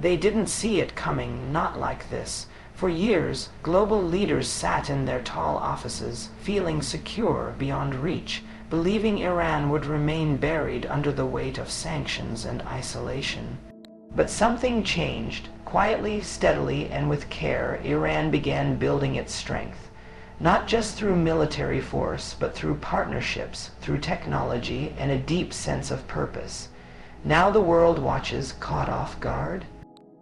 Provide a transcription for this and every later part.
They didn't see it coming, not like this. For years, global leaders sat in their tall offices, feeling secure beyond reach, believing Iran would remain buried under the weight of sanctions and isolation. But something changed. Quietly, steadily, and with care, Iran began building its strength. Not just through military force, but through partnerships, through technology, and a deep sense of purpose. Now the world watches, caught off guard.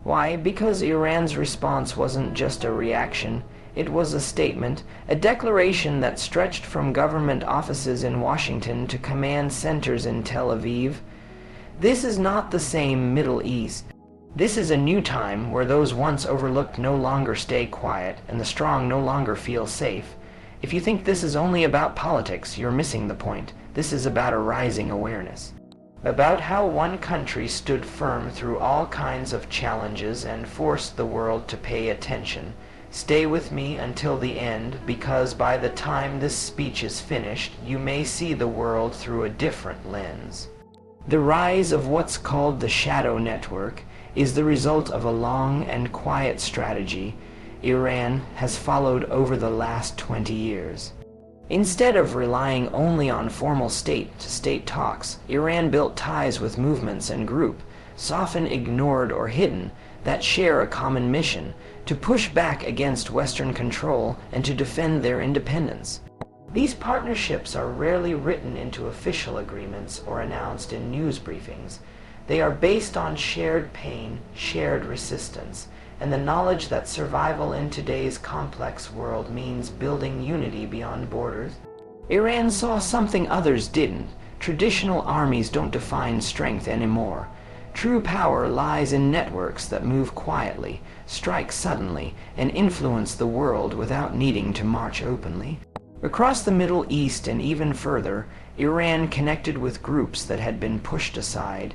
Why? Because Iran's response wasn't just a reaction. It was a statement, a declaration that stretched from government offices in Washington to command centers in Tel Aviv. This is not the same Middle East. This is a new time where those once overlooked no longer stay quiet and the strong no longer feel safe. If you think this is only about politics, you're missing the point. This is about a rising awareness. About how one country stood firm through all kinds of challenges and forced the world to pay attention. Stay with me until the end, because by the time this speech is finished, you may see the world through a different lens. The rise of what's called the shadow network is the result of a long and quiet strategy Iran has followed over the last 20 years. Instead of relying only on formal state-to-state talks, Iran built ties with movements and groups, often ignored or hidden, that share a common mission, to push back against Western control and to defend their independence. These partnerships are rarely written into official agreements or announced in news briefings. They are based on shared pain, shared resistance, and the knowledge that survival in today's complex world means building unity beyond borders. Iran saw something others didn't. Traditional armies don't define strength anymore. True power lies in networks that move quietly, strike suddenly, and influence the world without needing to march openly. Across the Middle East and even further, Iran connected with groups that had been pushed aside.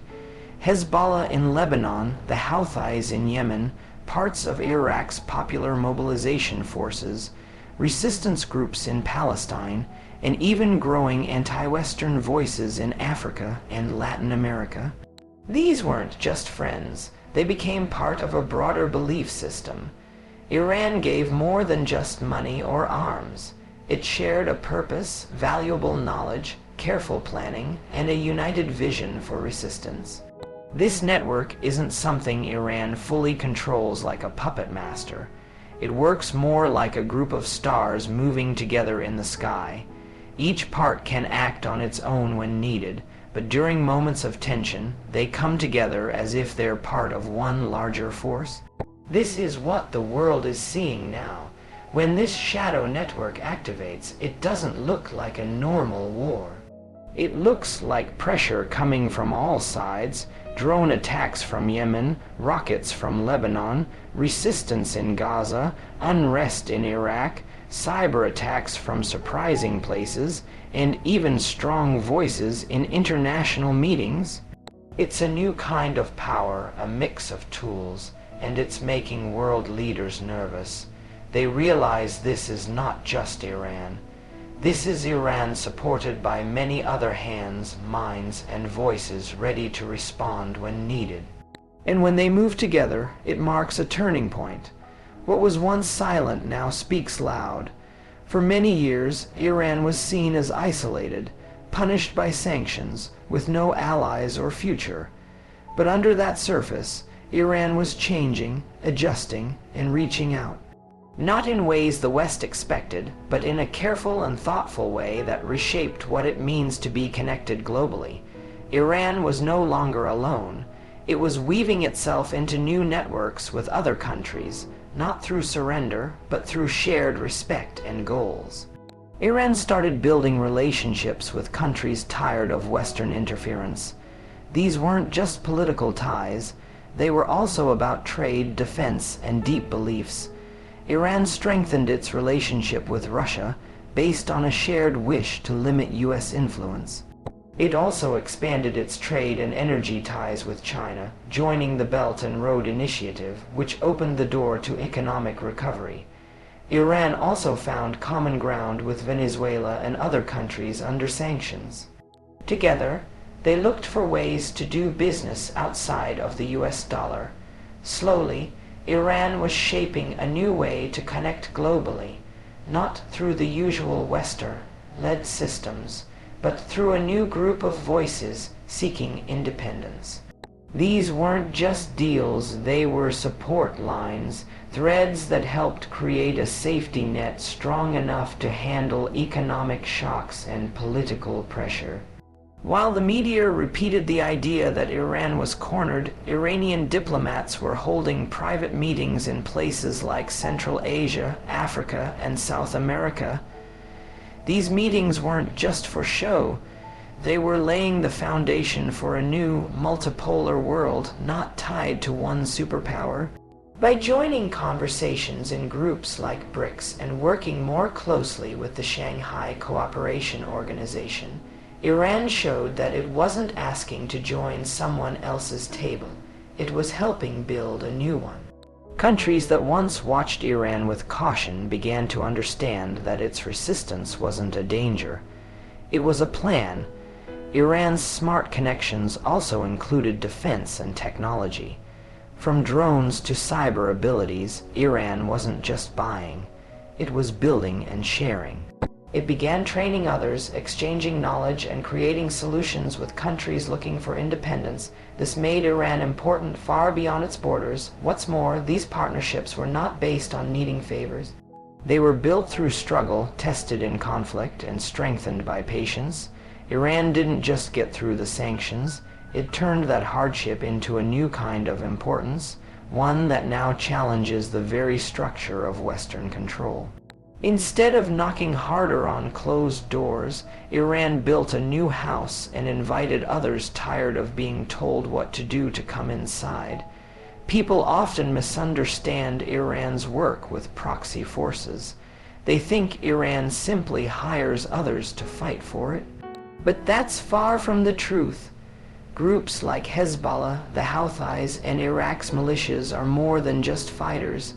Hezbollah in Lebanon, the Houthis in Yemen, parts of Iraq's popular mobilization forces, resistance groups in Palestine, and even growing anti-Western voices in Africa and Latin America. These weren't just friends. They became part of a broader belief system. Iran gave more than just money or arms. It shared a purpose, valuable knowledge, careful planning, and a united vision for resistance. This network isn't something Iran fully controls like a puppet master. It works more like a group of stars moving together in the sky. Each part can act on its own when needed, but during moments of tension, they come together as if they're part of one larger force. This is what the world is seeing now. When this shadow network activates, it doesn't look like a normal war. It looks like pressure coming from all sides, drone attacks from Yemen, rockets from Lebanon, resistance in Gaza, unrest in Iraq, cyber attacks from surprising places, and even strong voices in international meetings. It's a new kind of power, a mix of tools, and it's making world leaders nervous. They realize this is not just Iran. This is Iran supported by many other hands, minds, and voices ready to respond when needed. And when they move together, it marks a turning point. What was once silent now speaks loud. For many years, Iran was seen as isolated, punished by sanctions, with no allies or future. But under that surface, Iran was changing, adjusting, and reaching out. Not in ways the West expected, but in a careful and thoughtful way that reshaped what it means to be connected globally. Iran was no longer alone. It was weaving itself into new networks with other countries, not through surrender, but through shared respect and goals. Iran started building relationships with countries tired of Western interference. These weren't just political ties. They were also about trade, defense, and deep beliefs. Iran strengthened its relationship with Russia based on a shared wish to limit U.S. influence. It also expanded its trade and energy ties with China, joining the Belt and Road Initiative, which opened the door to economic recovery. Iran also found common ground with Venezuela and other countries under sanctions. Together, they looked for ways to do business outside of the U.S. dollar. Slowly, Iran was shaping a new way to connect globally, not through the usual Western-led systems, but through a new group of voices seeking independence. These weren't just deals, they were support lines, threads that helped create a safety net strong enough to handle economic shocks and political pressure. While the media repeated the idea that Iran was cornered, Iranian diplomats were holding private meetings in places like Central Asia, Africa, and South America. These meetings weren't just for show. They were laying the foundation for a new, multipolar world not tied to one superpower. By joining conversations in groups like BRICS and working more closely with the Shanghai Cooperation Organization, Iran showed that it wasn't asking to join someone else's table. It was helping build a new one. Countries that once watched Iran with caution began to understand that its resistance wasn't a danger. It was a plan. Iran's smart connections also included defense and technology. From drones to cyber abilities, Iran wasn't just buying. It was building and sharing. It began training others, exchanging knowledge, and creating solutions with countries looking for independence. This made Iran important far beyond its borders. What's more, these partnerships were not based on needing favors. They were built through struggle, tested in conflict, and strengthened by patience. Iran didn't just get through the sanctions. It turned that hardship into a new kind of importance, one that now challenges the very structure of Western control. Instead of knocking harder on closed doors, Iran built a new house and invited others tired of being told what to do to come inside. People often misunderstand Iran's work with proxy forces. They think Iran simply hires others to fight for it. But that's far from the truth. Groups like Hezbollah, the Houthis, and Iraq's militias are more than just fighters.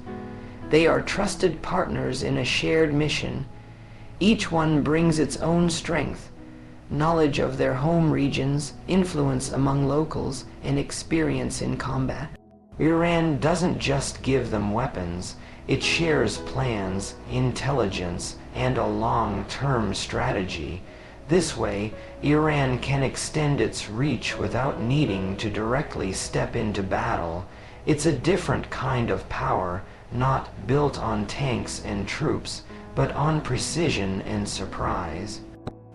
They are trusted partners in a shared mission. Each one brings its own strength, knowledge of their home regions, influence among locals, and experience in combat. Iran doesn't just give them weapons. It shares plans, intelligence, and a long-term strategy. This way, Iran can extend its reach without needing to directly step into battle. It's a different kind of power, not built on tanks and troops, but on precision and surprise.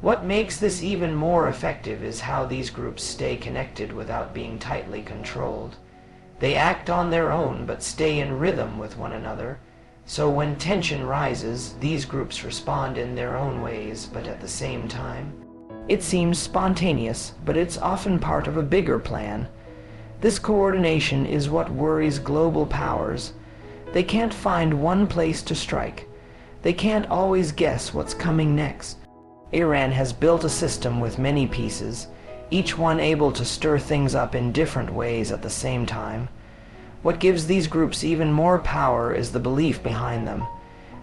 What makes this even more effective is how these groups stay connected without being tightly controlled. They act on their own but stay in rhythm with one another. So when tension rises, these groups respond in their own ways, but at the same time. It seems spontaneous, but it's often part of a bigger plan. This coordination is what worries global powers. They can't find one place to strike. They can't always guess what's coming next. Iran has built a system with many pieces, each one able to stir things up in different ways at the same time. What gives these groups even more power is the belief behind them.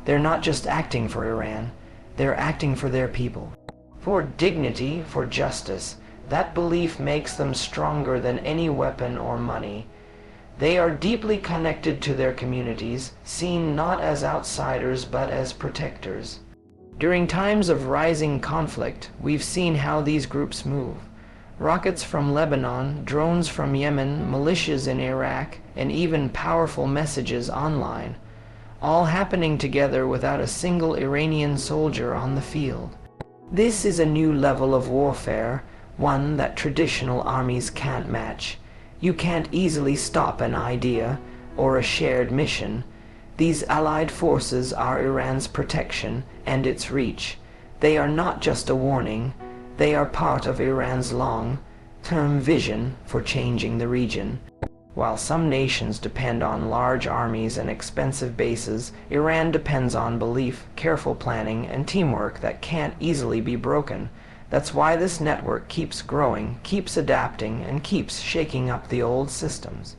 They're not just acting for Iran, they're acting for their people. For dignity, for justice. That belief makes them stronger than any weapon or money. They are deeply connected to their communities, seen not as outsiders but as protectors. During times of rising conflict, we've seen how these groups move. Rockets from Lebanon, drones from Yemen, militias in Iraq, and even powerful messages online, all happening together without a single Iranian soldier on the field. This is a new level of warfare, one that traditional armies can't match. You can't easily stop an idea or a shared mission. These allied forces are Iran's protection and its reach. They are not just a warning. They are part of Iran's long-term vision for changing the region. While some nations depend on large armies and expensive bases, Iran depends on belief, careful planning, and teamwork that can't easily be broken. That's why this network keeps growing, keeps adapting, and keeps shaking up the old systems.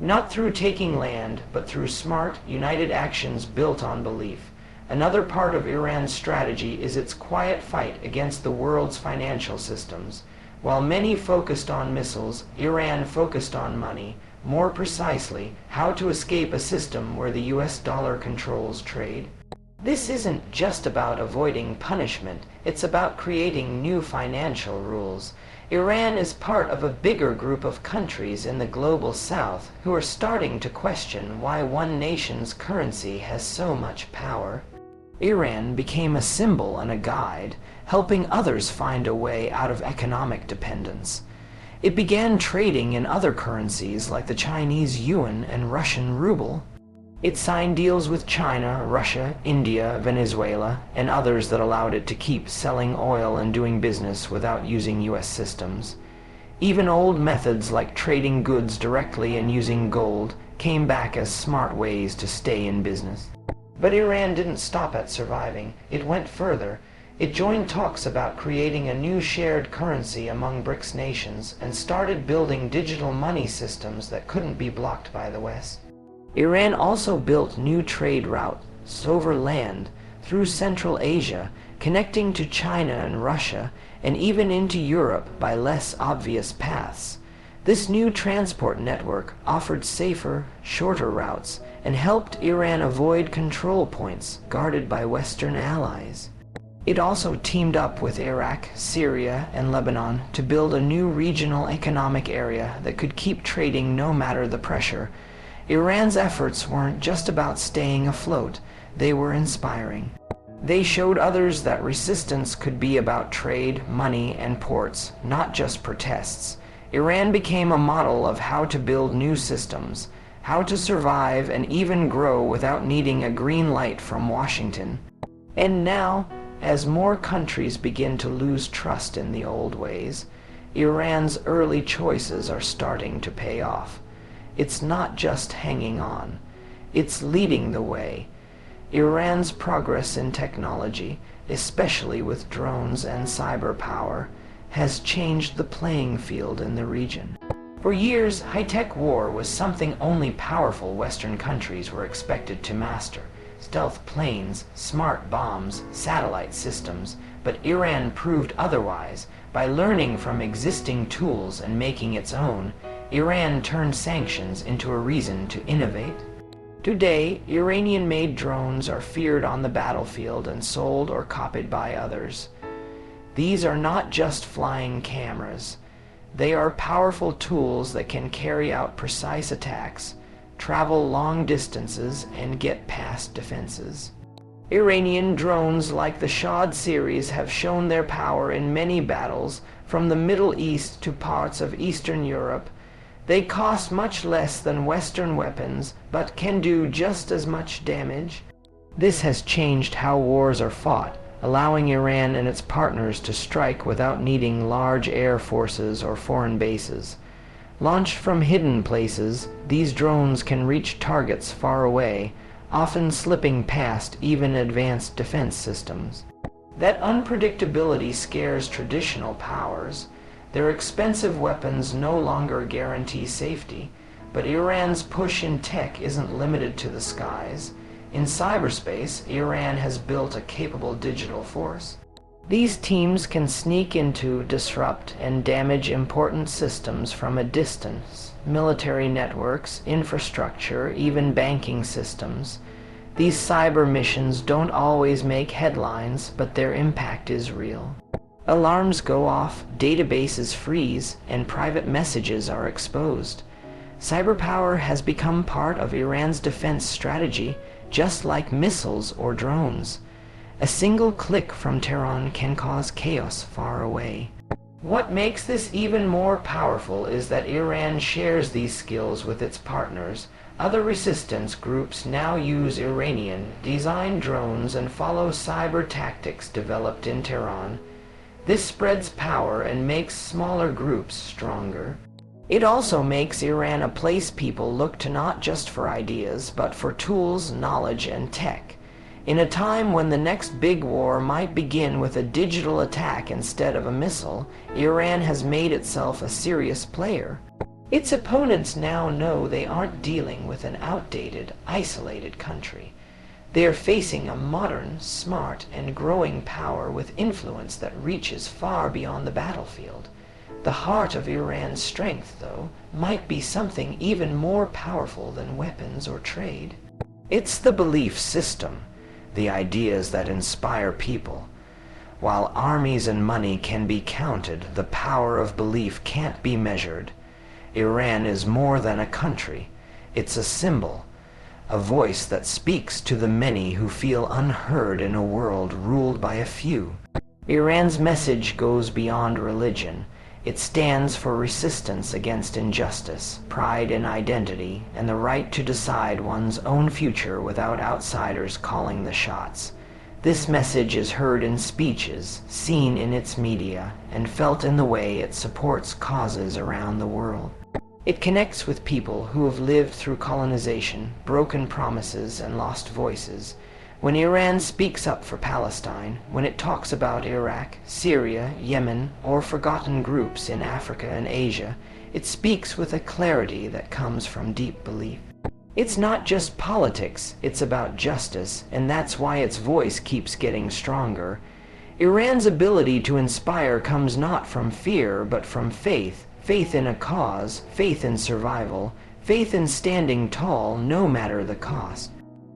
Not through taking land, but through smart, united actions built on belief. Another part of Iran's strategy is its quiet fight against the world's financial systems. While many focused on missiles, Iran focused on money, more precisely, how to escape a system where the US dollar controls trade. This isn't just about avoiding punishment, it's about creating new financial rules. Iran is part of a bigger group of countries in the global south who are starting to question why one nation's currency has so much power. Iran became a symbol and a guide, helping others find a way out of economic dependence. It began trading in other currencies like the Chinese yuan and Russian ruble. It signed deals with China, Russia, India, Venezuela, and others that allowed it to keep selling oil and doing business without using US systems. Even old methods like trading goods directly and using gold came back as smart ways to stay in business. But Iran didn't stop at surviving. It went further. It joined talks about creating a new shared currency among BRICS nations and started building digital money systems that couldn't be blocked by the West. Iran also built new trade routes over land through Central Asia, connecting to China and Russia, and even into Europe by less obvious paths. This new transport network offered safer, shorter routes and helped Iran avoid control points guarded by Western allies. It also teamed up with Iraq, Syria, and Lebanon to build a new regional economic area that could keep trading no matter the pressure. Iran's efforts weren't just about staying afloat, they were inspiring. They showed others that resistance could be about trade, money, and ports, not just protests. Iran became a model of how to build new systems, how to survive and even grow without needing a green light from Washington. And now, as more countries begin to lose trust in the old ways, Iran's early choices are starting to pay off. It's not just hanging on, it's leading the way. Iran's progress in technology, especially with drones and cyber power, has changed the playing field in the region. For years, high-tech war was something only powerful Western countries were expected to master. Stealth planes, smart bombs, satellite systems, but Iran proved otherwise. By learning from existing tools and making its own, Iran turned sanctions into a reason to innovate. Today, Iranian-made drones are feared on the battlefield and sold or copied by others. These are not just flying cameras. They are powerful tools that can carry out precise attacks, travel long distances, and get past defenses. Iranian drones like the Shahd series have shown their power in many battles, from the Middle East to parts of Eastern Europe. They cost much less than Western weapons, but can do just as much damage. This has changed how wars are fought, allowing Iran and its partners to strike without needing large air forces or foreign bases. Launched from hidden places, these drones can reach targets far away, often slipping past even advanced defense systems. That unpredictability scares traditional powers. Their expensive weapons no longer guarantee safety, but Iran's push in tech isn't limited to the skies. In cyberspace, Iran has built a capable digital force. These teams can sneak into, disrupt, and damage important systems from a distance: military networks, infrastructure, even banking systems. These cyber missions don't always make headlines, but their impact is real. Alarms go off, databases freeze, and private messages are exposed. Cyberpower has become part of Iran's defense strategy, just like missiles or drones. A single click from Tehran can cause chaos far away. What makes this even more powerful is that Iran shares these skills with its partners. Other resistance groups now use Iranian-designed drones and follow cyber tactics developed in Tehran. This spreads power and makes smaller groups stronger. It also makes Iran a place people look to not just for ideas, but for tools, knowledge, and tech. In a time when the next big war might begin with a digital attack instead of a missile, Iran has made itself a serious player. Its opponents now know they aren't dealing with an outdated, isolated country. They are facing a modern, smart, and growing power with influence that reaches far beyond the battlefield. The heart of Iran's strength, though, might be something even more powerful than weapons or trade. It's the belief system, the ideas that inspire people. While armies and money can be counted, the power of belief can't be measured. Iran is more than a country. It's a symbol, a voice that speaks to the many who feel unheard in a world ruled by a few. Iran's message goes beyond religion. It stands for resistance against injustice, pride in identity, and the right to decide one's own future without outsiders calling the shots. This message is heard in speeches, seen in its media, and felt in the way it supports causes around the world. It connects with people who have lived through colonization, broken promises, and lost voices. When Iran speaks up for Palestine, when it talks about Iraq, Syria, Yemen, or forgotten groups in Africa and Asia, it speaks with a clarity that comes from deep belief. It's not just politics, it's about justice, and that's why its voice keeps getting stronger. Iran's ability to inspire comes not from fear, but from faith. Faith in a cause, faith in survival, faith in standing tall no matter the cost.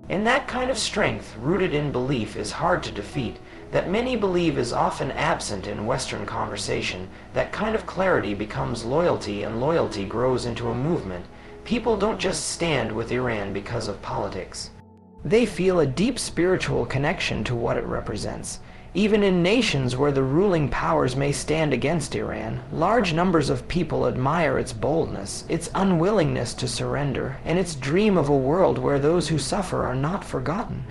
And that kind of strength, rooted in belief, is hard to defeat. That many believe is often absent in Western conversation. That kind of clarity becomes loyalty, and loyalty grows into a movement. People don't just stand with Iran because of politics. They feel a deep spiritual connection to what it represents. Even in nations where the ruling powers may stand against Iran, large numbers of people admire its boldness, its unwillingness to surrender, and its dream of a world where those who suffer are not forgotten.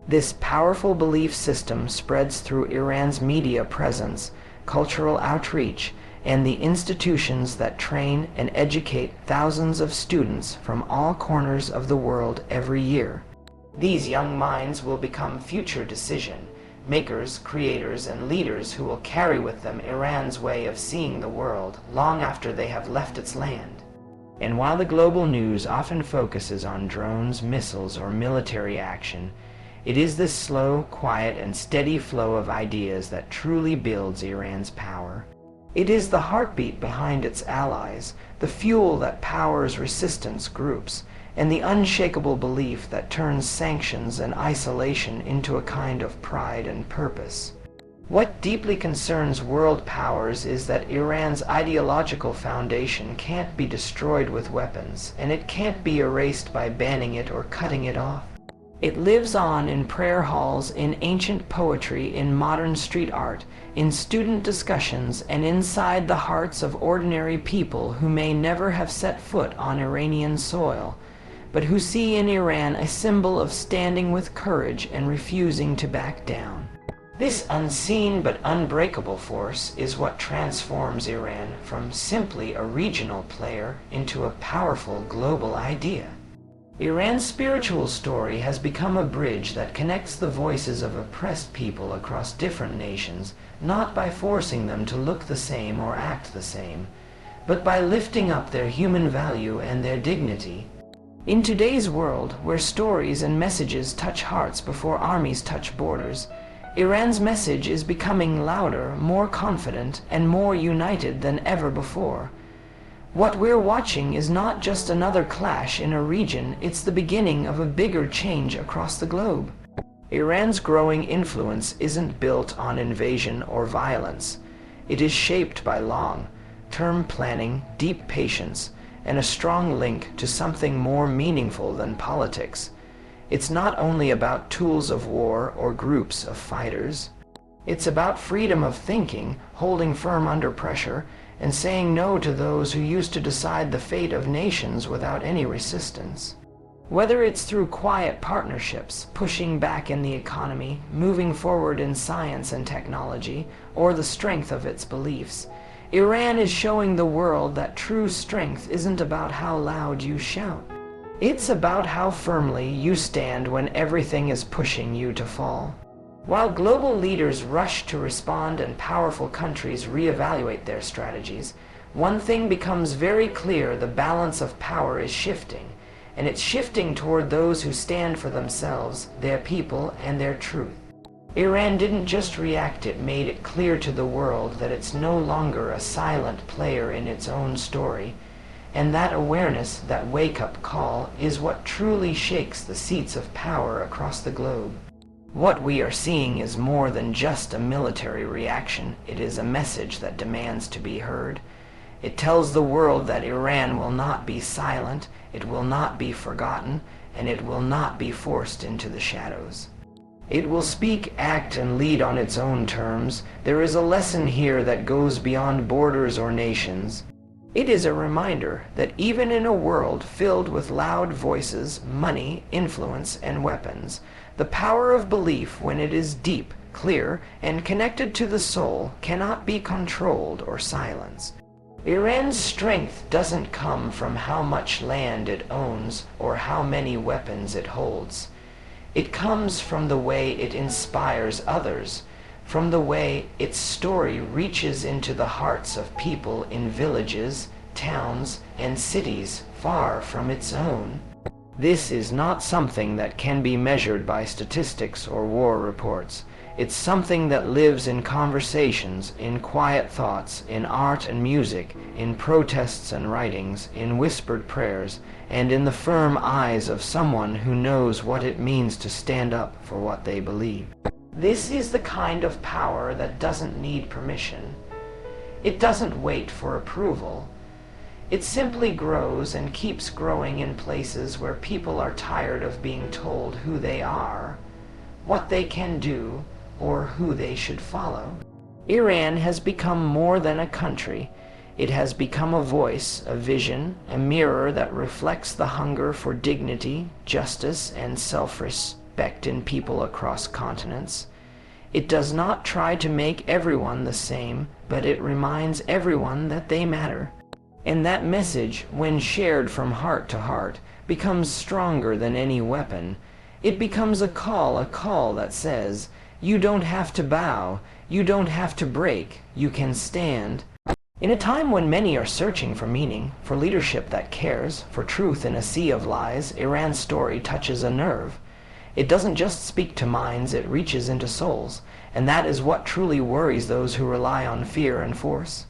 This powerful belief system spreads through Iran's media presence, cultural outreach, and the institutions that train and educate thousands of students from all corners of the world every year. These young minds will become future decision makers, creators, and leaders who will carry with them Iran's way of seeing the world long after they have left its land. And while the global news often focuses on drones, missiles, or military action, it is this slow, quiet, and steady flow of ideas that truly builds Iran's power. It is the heartbeat behind its allies, the fuel that powers resistance groups, and the unshakable belief that turns sanctions and isolation into a kind of pride and purpose. What deeply concerns world powers is that Iran's ideological foundation can't be destroyed with weapons, and it can't be erased by banning it or cutting it off. It lives on in prayer halls, in ancient poetry, in modern street art, in student discussions, and inside the hearts of ordinary people who may never have set foot on Iranian soil, but who see in Iran a symbol of standing with courage and refusing to back down. This unseen but unbreakable force is what transforms Iran from simply a regional player into a powerful global idea. Iran's spiritual story has become a bridge that connects the voices of oppressed people across different nations, not by forcing them to look the same or act the same, but by lifting up their human value and their dignity. In today's world, where stories and messages touch hearts before armies touch borders, Iran's message is becoming louder, more confident, and more united than ever before. What we're watching is not just another clash in a region, it's the beginning of a bigger change across the globe. Iran's growing influence isn't built on invasion or violence. It is shaped by long-term planning, deep patience, and a strong link to something more meaningful than politics. It's not only about tools of war or groups of fighters. It's about freedom of thinking, holding firm under pressure, and saying no to those who used to decide the fate of nations without any resistance. Whether it's through quiet partnerships, pushing back in the economy, moving forward in science and technology, or the strength of its beliefs, Iran is showing the world that true strength isn't about how loud you shout. It's about how firmly you stand when everything is pushing you to fall. While global leaders rush to respond and powerful countries reevaluate their strategies, one thing becomes very clear: the balance of power is shifting, and it's shifting toward those who stand for themselves, their people, and their truth. Iran didn't just react, it made it clear to the world that it's no longer a silent player in its own story, and that awareness, that wake-up call, is what truly shakes the seats of power across the globe. What we are seeing is more than just a military reaction. It is a message that demands to be heard. It tells the world that Iran will not be silent, it will not be forgotten, and it will not be forced into the shadows. It will speak, act, and lead on its own terms. There is a lesson here that goes beyond borders or nations. It is a reminder that even in a world filled with loud voices, money, influence, and weapons, the power of belief, when it is deep, clear, and connected to the soul, cannot be controlled or silenced. Iran's strength doesn't come from how much land it owns or how many weapons it holds. It comes from the way it inspires others, from the way its story reaches into the hearts of people in villages, towns, and cities far from its own. This is not something that can be measured by statistics or war reports. It's something that lives in conversations, in quiet thoughts, in art and music, in protests and writings, in whispered prayers, and in the firm eyes of someone who knows what it means to stand up for what they believe. This is the kind of power that doesn't need permission. It doesn't wait for approval. It simply grows and keeps growing in places where people are tired of being told who they are, what they can do, or who they should follow. Iran has become more than a country. It has become a voice, a vision, a mirror that reflects the hunger for dignity, justice, and self-respect in people across continents. It does not try to make everyone the same, but it reminds everyone that they matter. And that message, when shared from heart to heart, becomes stronger than any weapon. It becomes a call that says, you don't have to bow, you don't have to break, you can stand. In a time when many are searching for meaning, for leadership that cares, for truth in a sea of lies, Iran's story touches a nerve. It doesn't just speak to minds, it reaches into souls, and that is what truly worries those who rely on fear and force.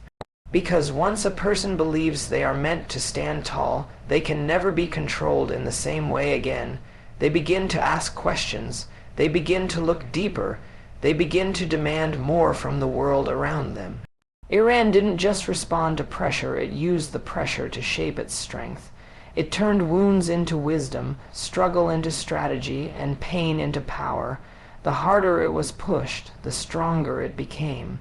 Because once a person believes they are meant to stand tall, they can never be controlled in the same way again. They begin to ask questions. They begin to look deeper. They begin to demand more from the world around them. Iran didn't just respond to pressure, it used the pressure to shape its strength. It turned wounds into wisdom, struggle into strategy, and pain into power. The harder it was pushed, the stronger it became.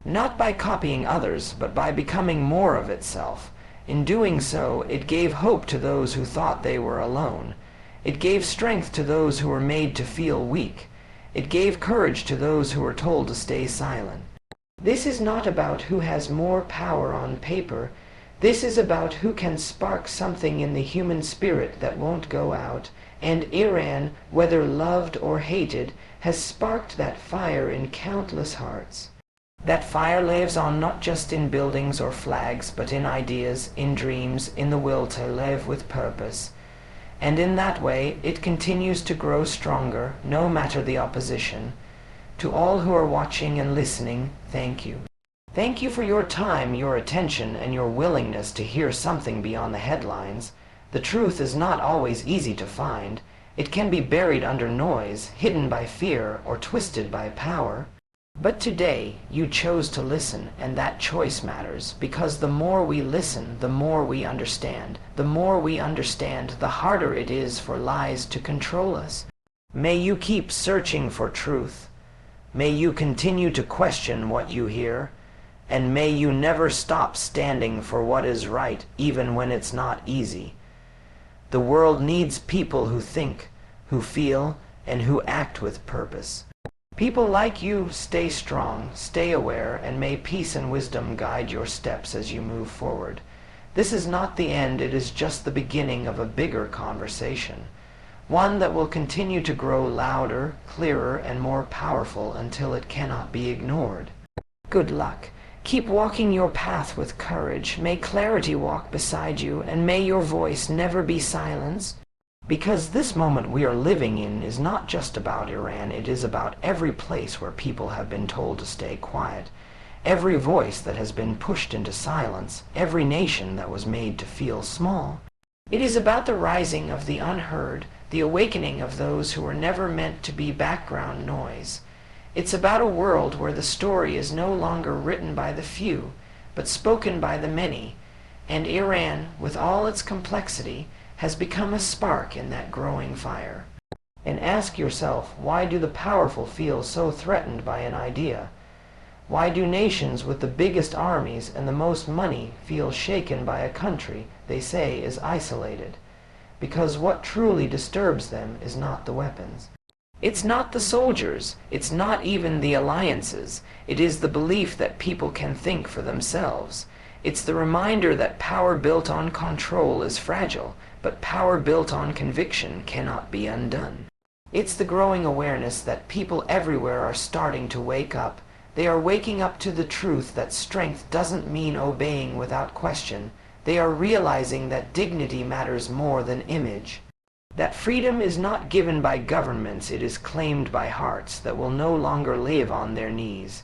Not by copying others, but by becoming more of itself. In doing so, it gave hope to those who thought they were alone. It gave strength to those who were made to feel weak. It gave courage to those who were told to stay silent. This is not about who has more power on paper. This is about who can spark something in the human spirit that won't go out. And Iran, whether loved or hated, has sparked that fire in countless hearts. That fire lives on not just in buildings or flags, but in ideas, in dreams, in the will to live with purpose. And in that way, it continues to grow stronger, no matter the opposition. To all who are watching and listening, thank you. Thank you for your time, your attention, and your willingness to hear something beyond the headlines. The truth is not always easy to find. It can be buried under noise, hidden by fear, or twisted by power. But today, you chose to listen, and that choice matters, because the more we listen, the more we understand. The more we understand, the harder it is for lies to control us. May you keep searching for truth. May you continue to question what you hear, and may you never stop standing for what is right, even when it's not easy. The world needs people who think, who feel, and who act with purpose. People like you, stay strong, stay aware, and may peace and wisdom guide your steps as you move forward. This is not the end, it is just the beginning of a bigger conversation. One that will continue to grow louder, clearer, and more powerful until it cannot be ignored. Good luck. Keep walking your path with courage. May clarity walk beside you, and may your voice never be silenced. Because this moment we are living in is not just about Iran, it is about every place where people have been told to stay quiet, every voice that has been pushed into silence, every nation that was made to feel small. It is about the rising of the unheard, the awakening of those who were never meant to be background noise. It's about a world where the story is no longer written by the few, but spoken by the many, and Iran, with all its complexity, has become a spark in that growing fire. And ask yourself, why do the powerful feel so threatened by an idea? Why do nations with the biggest armies and the most money feel shaken by a country they say is isolated? Because what truly disturbs them is not the weapons. It's not the soldiers, it's not even the alliances. It is the belief that people can think for themselves. It's the reminder that power built on control is fragile, but power built on conviction cannot be undone. It's the growing awareness that people everywhere are starting to wake up. They are waking up to the truth that strength doesn't mean obeying without question. They are realizing that dignity matters more than image. That freedom is not given by governments, it is claimed by hearts that will no longer live on their knees.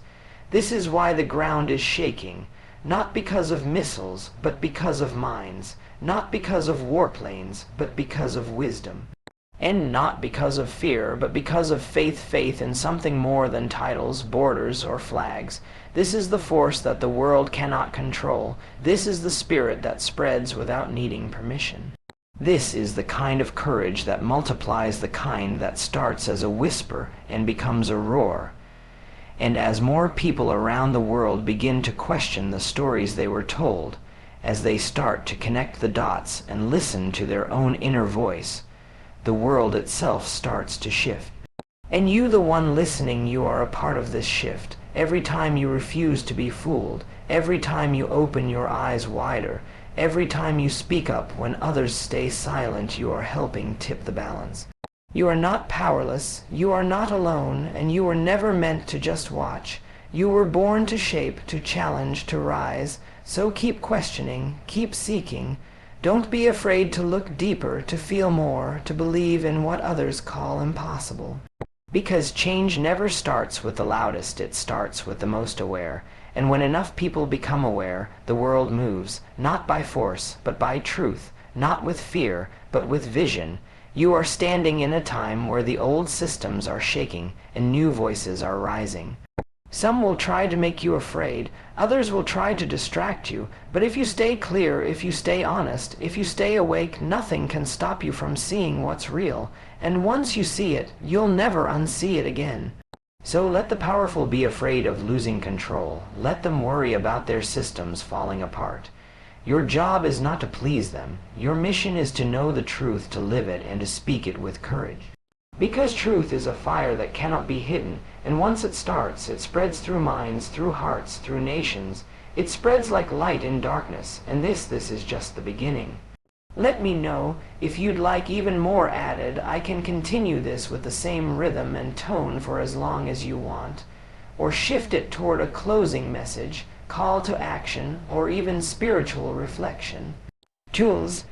This is why the ground is shaking, not because of missiles, but because of minds, not because of warplanes, but because of wisdom. And not because of fear, but because of faith in something more than titles, borders, or flags. This is the force that the world cannot control. This is the spirit that spreads without needing permission. This is the kind of courage that multiplies, the kind that starts as a whisper and becomes a roar. And as more people around the world begin to question the stories they were told, as they start to connect the dots and listen to their own inner voice, the world itself starts to shift. And you, the one listening, you are a part of this shift. Every time you refuse to be fooled, every time you open your eyes wider, every time you speak up when others stay silent, you are helping tip the balance. You are not powerless, you are not alone, and you were never meant to just watch. You were born to shape, to challenge, to rise. So keep questioning, keep seeking. Don't be afraid to look deeper, to feel more, to believe in what others call impossible. Because change never starts with the loudest, it starts with the most aware. And when enough people become aware, the world moves, not by force, but by truth, not with fear, but with vision. You are standing in a time where the old systems are shaking and new voices are rising. Some will try to make you afraid, others will try to distract you, but if you stay clear, if you stay honest, if you stay awake, nothing can stop you from seeing what's real, and once you see it, you'll never unsee it again. So let the powerful be afraid of losing control. Let them worry about their systems falling apart. Your job is not to please them. Your mission is to know the truth, to live it, and to speak it with courage. Because truth is a fire that cannot be hidden, and once it starts, it spreads through minds, through hearts, through nations. It spreads like light in darkness, and this is just the beginning. Let me know if you'd like even more added. I can continue this with the same rhythm and tone for as long as you want, or shift it toward a closing message, call to action, or even spiritual reflection. Tools